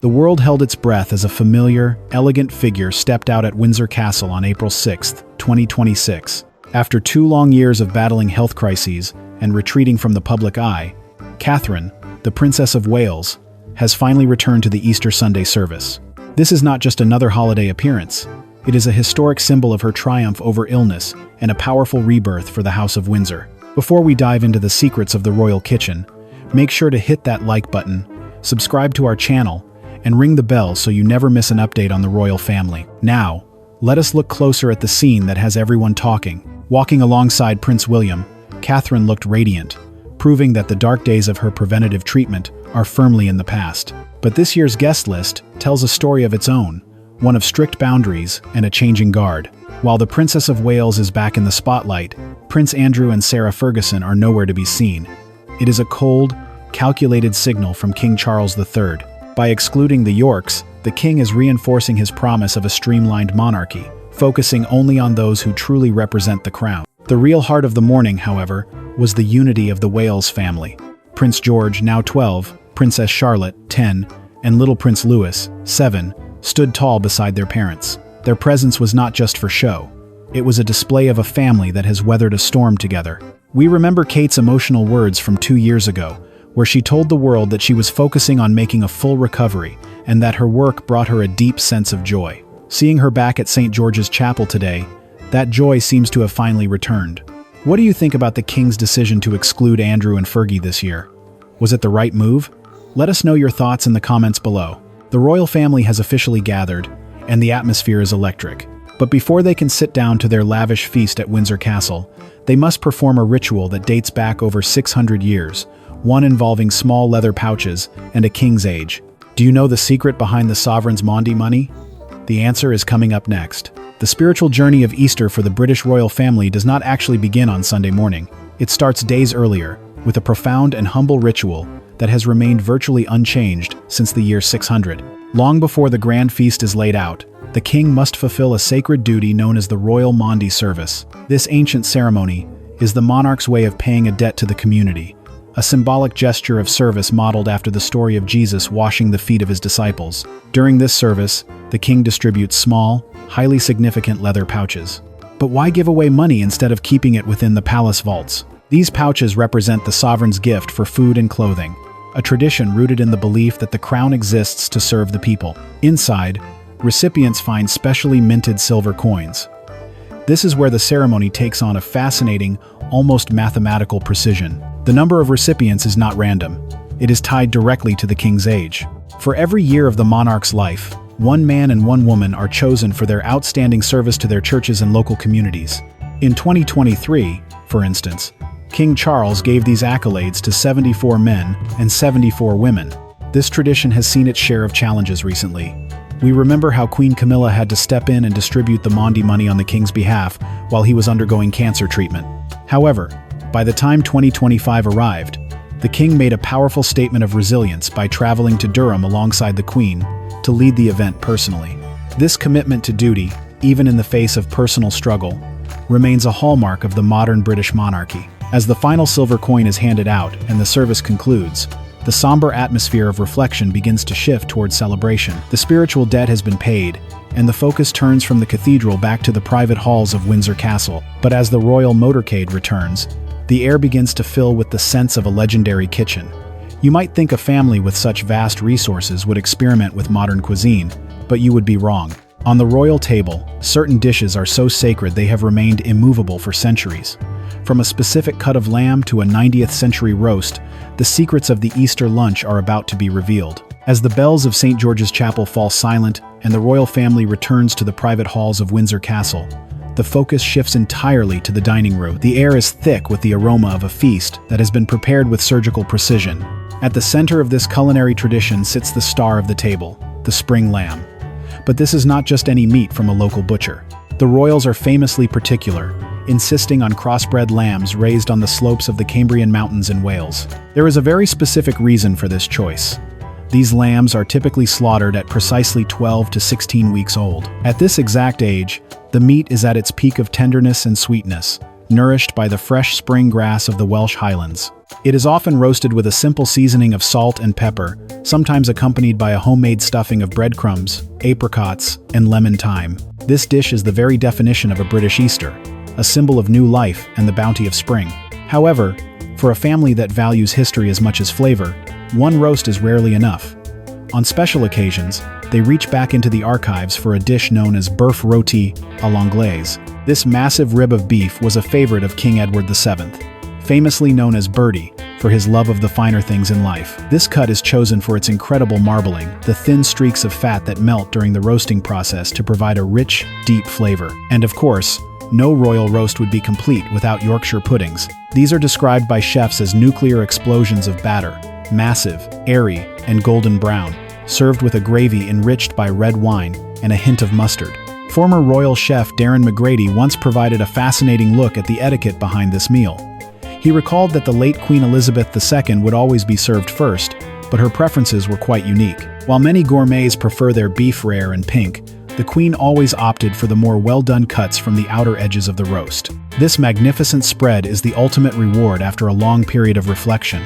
The world held its breath as a familiar, elegant figure stepped out at Windsor Castle on April 6, 2026. After 2 long years of battling health crises and retreating from the public eye, Catherine, the Princess of Wales, has finally returned to the Easter Sunday service. This is not just another holiday appearance. It is a historic symbol of her triumph over illness and a powerful rebirth for the House of Windsor. Before we dive into the secrets of the royal kitchen, make sure to hit that like button, subscribe to our channel, and ring the bell so you never miss an update on the royal family. Now, let us look closer at the scene that has everyone talking. Walking alongside Prince William, Catherine looked radiant, proving that the dark days of her preventative treatment are firmly in the past. But this year's guest list tells a story of its own, one of strict boundaries and a changing guard. While the Princess of Wales is back in the spotlight, Prince Andrew and Sarah Ferguson are nowhere to be seen. It is a cold, calculated signal from King Charles III. By excluding the Yorks, the king is reinforcing his promise of a streamlined monarchy, focusing only on those who truly represent the crown. The real heart of the morning, however, was the unity of the Wales family. Prince George, now 12, Princess Charlotte, 10, and little Prince Louis, 7, stood tall beside their parents. Their presence was not just for show. It was a display of a family that has weathered a storm together. We remember Kate's emotional words from 2 years ago, where she told the world that she was focusing on making a full recovery and that her work brought her a deep sense of joy. Seeing her back at St. George's Chapel today, that joy seems to have finally returned. What do you think about the King's decision to exclude Andrew and Fergie this year? Was it the right move? Let us know your thoughts in the comments below. The royal family has officially gathered, and the atmosphere is electric. But before they can sit down to their lavish feast at Windsor Castle, they must perform a ritual that dates back over 600 years, one involving small leather pouches and a king's age. Do you know the secret behind the sovereign's Maundy money? The answer is coming up next. The spiritual journey of Easter for the British royal family does not actually begin on Sunday morning. It starts days earlier, with a profound and humble ritual that has remained virtually unchanged since the year 600. Long before the grand feast is laid out, the king must fulfill a sacred duty known as the Royal Maundy Service. This ancient ceremony is the monarch's way of paying a debt to the community, a symbolic gesture of service modeled after the story of Jesus washing the feet of his disciples. During this service, the king distributes small, highly significant leather pouches. But why give away money instead of keeping it within the palace vaults? These pouches represent the sovereign's gift for food and clothing, a tradition rooted in the belief that the crown exists to serve the people. Inside, recipients find specially minted silver coins. This is where the ceremony takes on a fascinating, almost mathematical precision. The number of recipients is not random. It is tied directly to the king's age. For every year of the monarch's life, 1 man and 1 woman are chosen for their outstanding service to their churches and local communities. In 2023, for instance, King Charles gave these accolades to 74 men and 74 women. This tradition has seen its share of challenges recently. We remember how Queen Camilla had to step in and distribute the Maundy money on the king's behalf while he was undergoing cancer treatment. However, by the time 2025 arrived, the king made a powerful statement of resilience by traveling to Durham alongside the Queen to lead the event personally. This commitment to duty, even in the face of personal struggle, remains a hallmark of the modern British monarchy. As the final silver coin is handed out and the service concludes, the somber atmosphere of reflection begins to shift towards celebration. The spiritual debt has been paid, and the focus turns from the cathedral back to the private halls of Windsor Castle. But as the royal motorcade returns, the air begins to fill with the sense of a legendary kitchen. You might think a family with such vast resources would experiment with modern cuisine, but you would be wrong. On the royal table, certain dishes are so sacred they have remained immovable for centuries. From a specific cut of lamb to a 90th century roast, the secrets of the Easter lunch are about to be revealed. As the bells of St. George's Chapel fall silent and the royal family returns to the private halls of Windsor Castle, the focus shifts entirely to the dining room. The air is thick with the aroma of a feast that has been prepared with surgical precision. At the center of this culinary tradition sits the star of the table, the spring lamb. But this is not just any meat from a local butcher. The royals are famously particular, insisting on crossbred lambs raised on the slopes of the Cambrian Mountains in Wales. There is a very specific reason for this choice. These lambs are typically slaughtered at precisely 12 to 16 weeks old. At this exact age, the meat is at its peak of tenderness and sweetness, nourished by the fresh spring grass of the Welsh Highlands. It is often roasted with a simple seasoning of salt and pepper, sometimes accompanied by a homemade stuffing of breadcrumbs, apricots, and lemon thyme. This dish is the very definition of a British Easter, a symbol of new life and the bounty of spring. However, for a family that values history as much as flavor, one roast is rarely enough. On special occasions, they reach back into the archives for a dish known as bœuf rôti à l'anglaise. This massive rib of beef was a favorite of King Edward VII, famously known as Bertie, for his love of the finer things in life. This cut is chosen for its incredible marbling, the thin streaks of fat that melt during the roasting process to provide a rich, deep flavor. And of course, no royal roast would be complete without Yorkshire puddings. These are described by chefs as nuclear explosions of batter, massive, airy, and golden brown, served with a gravy enriched by red wine and a hint of mustard. Former royal chef Darren McGrady once provided a fascinating look at the etiquette behind this meal. He recalled that the late Queen Elizabeth II would always be served first, but her preferences were quite unique. While many gourmets prefer their beef rare and pink, the Queen always opted for the more well-done cuts from the outer edges of the roast. This magnificent spread is the ultimate reward after a long period of reflection,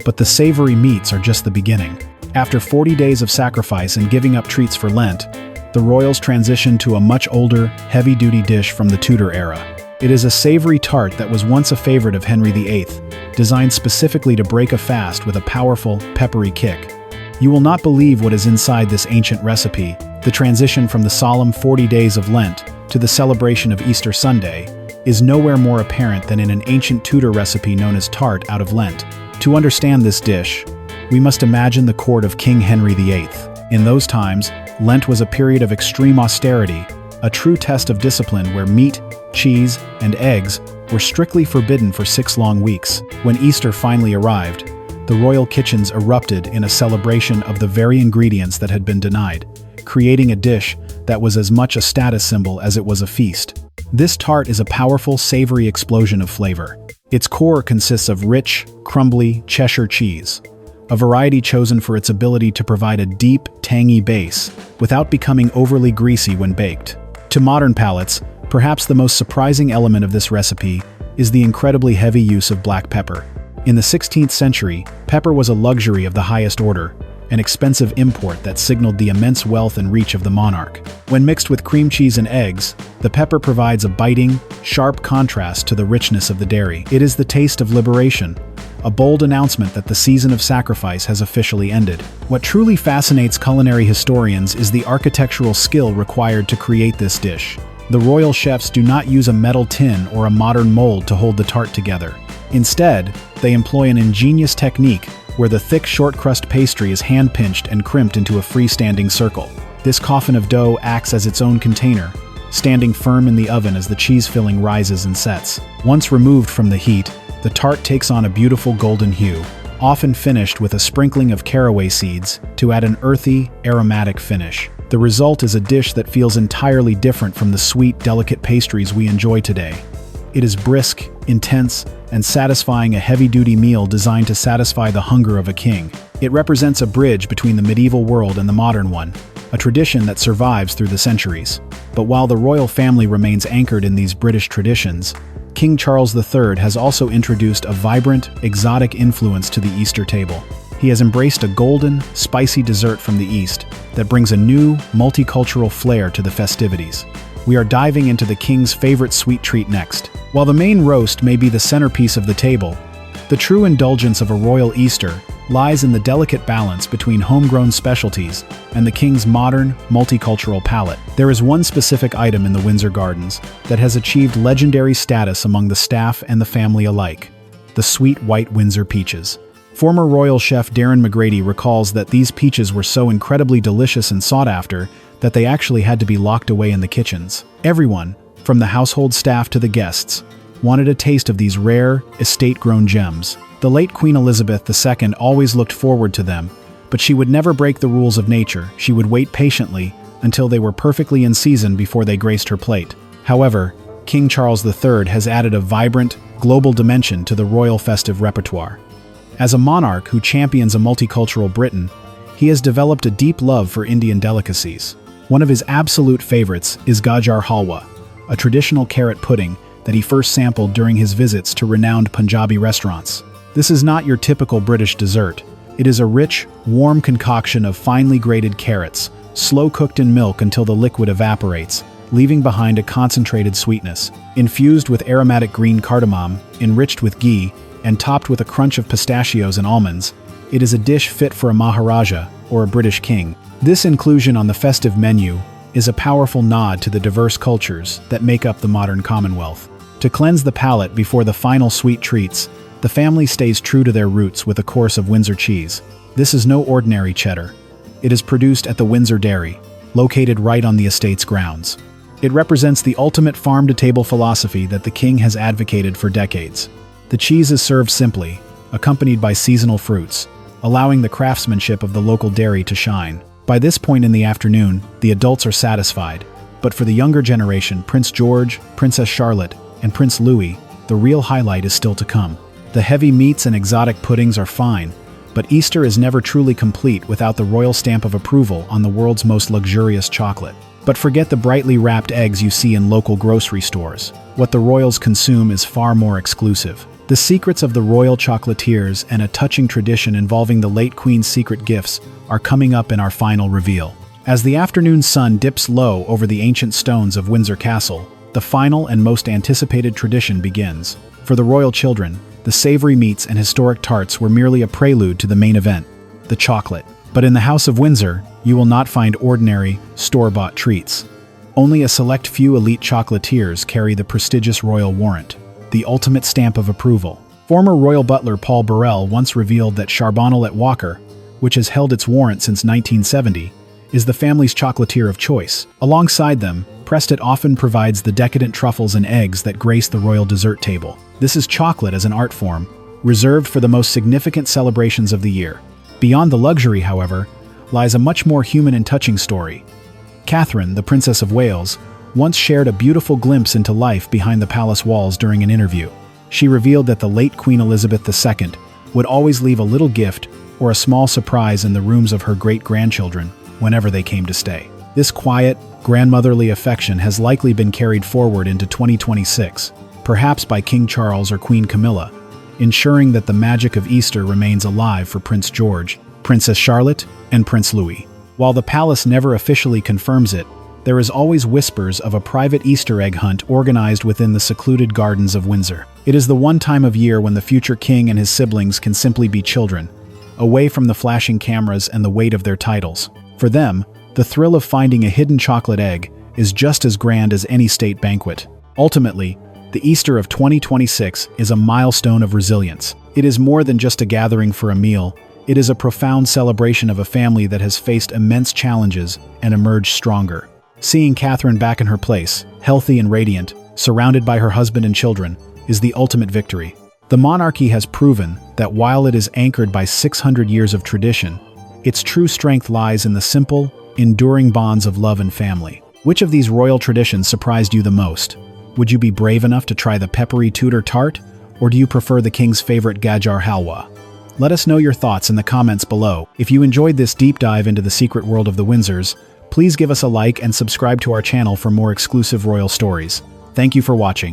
but the savory meats are just the beginning. After 40 days of sacrifice and giving up treats for Lent, the royals transitioned to a much older, heavy-duty dish from the Tudor era. It is a savory tart that was once a favorite of Henry VIII, designed specifically to break a fast with a powerful, peppery kick. You will not believe what is inside this ancient recipe. The transition from the solemn 40 days of Lent to the celebration of Easter Sunday is nowhere more apparent than in an ancient Tudor recipe known as tart out of Lent. To understand this dish, we must imagine the court of King Henry VIII. In those times, Lent was a period of extreme austerity, a true test of discipline where meat, cheese, and eggs were strictly forbidden for 6 long weeks. When Easter finally arrived, the royal kitchens erupted in a celebration of the very ingredients that had been denied, creating a dish that was as much a status symbol as it was a feast. This tart is a powerful, savory explosion of flavor. Its core consists of rich, crumbly Cheshire cheese, a variety chosen for its ability to provide a deep, tangy base without becoming overly greasy when baked. To modern palates, perhaps the most surprising element of this recipe is the incredibly heavy use of black pepper. In the 16th century, pepper was a luxury of the highest order, an expensive import that signaled the immense wealth and reach of the monarch. When mixed with cream cheese and eggs, the pepper provides a biting, sharp contrast to the richness of the dairy. It is the taste of liberation, a bold announcement that the season of sacrifice has officially ended. What truly fascinates culinary historians is the architectural skill required to create this dish. The royal chefs do not use a metal tin or a modern mold to hold the tart together. Instead, they employ an ingenious technique where the thick short crust pastry is hand-pinched and crimped into a freestanding circle. This coffin of dough acts as its own container, standing firm in the oven as the cheese filling rises and sets. Once removed from the heat, the tart takes on a beautiful golden hue, often finished with a sprinkling of caraway seeds to add an earthy, aromatic finish. The result is a dish that feels entirely different from the sweet, delicate pastries we enjoy today. It is brisk, intense, and satisfying, a heavy-duty meal designed to satisfy the hunger of a king. It represents a bridge between the medieval world and the modern one, a tradition that survives through the centuries. But while the royal family remains anchored in these British traditions, King Charles III has also introduced a vibrant, exotic influence to the Easter table. He has embraced a golden, spicy dessert from the East that brings a new, multicultural flair to the festivities. We are diving into the king's favorite sweet treat next. While the main roast may be the centerpiece of the table, the true indulgence of a royal Easter lies in the delicate balance between homegrown specialties and the king's modern, multicultural palate. There is one specific item in the Windsor Gardens that has achieved legendary status among the staff and the family alike: the sweet white Windsor peaches. Former royal chef Darren McGrady recalls that these peaches were so incredibly delicious and sought after that they actually had to be locked away in the kitchens. Everyone, from the household staff to the guests, wanted a taste of these rare, estate-grown gems. The late Queen Elizabeth II always looked forward to them, but she would never break the rules of nature. She would wait patiently until they were perfectly in season before they graced her plate. However, King Charles III has added a vibrant, global dimension to the royal festive repertoire. As a monarch who champions a multicultural Britain, he has developed a deep love for Indian delicacies. One of his absolute favorites is Gajar halwa, a traditional carrot pudding that he first sampled during his visits to renowned Punjabi restaurants. This is not your typical British dessert. It is a rich, warm concoction of finely grated carrots, slow-cooked in milk until the liquid evaporates, leaving behind a concentrated sweetness. Infused with aromatic green cardamom, enriched with ghee, and topped with a crunch of pistachios and almonds, it is a dish fit for a Maharaja or a British king. This inclusion on the festive menu is a powerful nod to the diverse cultures that make up the modern Commonwealth. To cleanse the palate before the final sweet treats, the family stays true to their roots with a course of Windsor cheese. This is no ordinary cheddar. It is produced at the Windsor Dairy, located right on the estate's grounds. It represents the ultimate farm-to-table philosophy that the king has advocated for decades. The cheese is served simply, accompanied by seasonal fruits, allowing the craftsmanship of the local dairy to shine. By this point in the afternoon, the adults are satisfied, but for the younger generation, Prince George, Princess Charlotte, and Prince Louis, the real highlight is still to come. The heavy meats and exotic puddings are fine, but Easter is never truly complete without the royal stamp of approval on the world's most luxurious chocolate. But forget the brightly wrapped eggs you see in local grocery stores. What the royals consume is far more exclusive. The secrets of the royal chocolatiers and a touching tradition involving the late Queen's secret gifts are coming up in our final reveal. As the afternoon sun dips low over the ancient stones of Windsor Castle, the final and most anticipated tradition begins. For the royal children, the savory meats and historic tarts were merely a prelude to the main event, the chocolate. But in the House of Windsor, you will not find ordinary, store-bought treats. Only a select few elite chocolatiers carry the prestigious royal warrant, the ultimate stamp of approval. Former royal butler Paul Burrell once revealed that Charbonnelet Walker, which has held its warrant since 1970, is the family's chocolatier of choice. Alongside them, Preston often provides the decadent truffles and eggs that grace the royal dessert table. This is chocolate as an art form, reserved for the most significant celebrations of the year. Beyond the luxury, however, lies a much more human and touching story. Catherine, the Princess of Wales, once shared a beautiful glimpse into life behind the palace walls during an interview. She revealed that the late Queen Elizabeth II would always leave a little gift or a small surprise in the rooms of her great-grandchildren whenever they came to stay. This quiet, grandmotherly affection has likely been carried forward into 2026, perhaps by King Charles or Queen Camilla, ensuring that the magic of Easter remains alive for Prince George, Princess Charlotte, and Prince Louis. While the palace never officially confirms it, there is always whispers of a private Easter egg hunt organized within the secluded gardens of Windsor. It is the one time of year when the future king and his siblings can simply be children, away from the flashing cameras and the weight of their titles. For them, the thrill of finding a hidden chocolate egg is just as grand as any state banquet. Ultimately, the Easter of 2026 is a milestone of resilience. It is more than just a gathering for a meal. It is a profound celebration of a family that has faced immense challenges and emerged stronger. Seeing Catherine back in her place, healthy and radiant, surrounded by her husband and children, is the ultimate victory. The monarchy has proven that while it is anchored by 600 years of tradition, its true strength lies in the simple, enduring bonds of love and family. Which of these royal traditions surprised you the most? Would you be brave enough to try the peppery Tudor tart, or do you prefer the king's favorite Gajar halwa? Let us know your thoughts in the comments below. If you enjoyed this deep dive into the secret world of the Windsors, please give us a like and subscribe to our channel for more exclusive royal stories. Thank you for watching.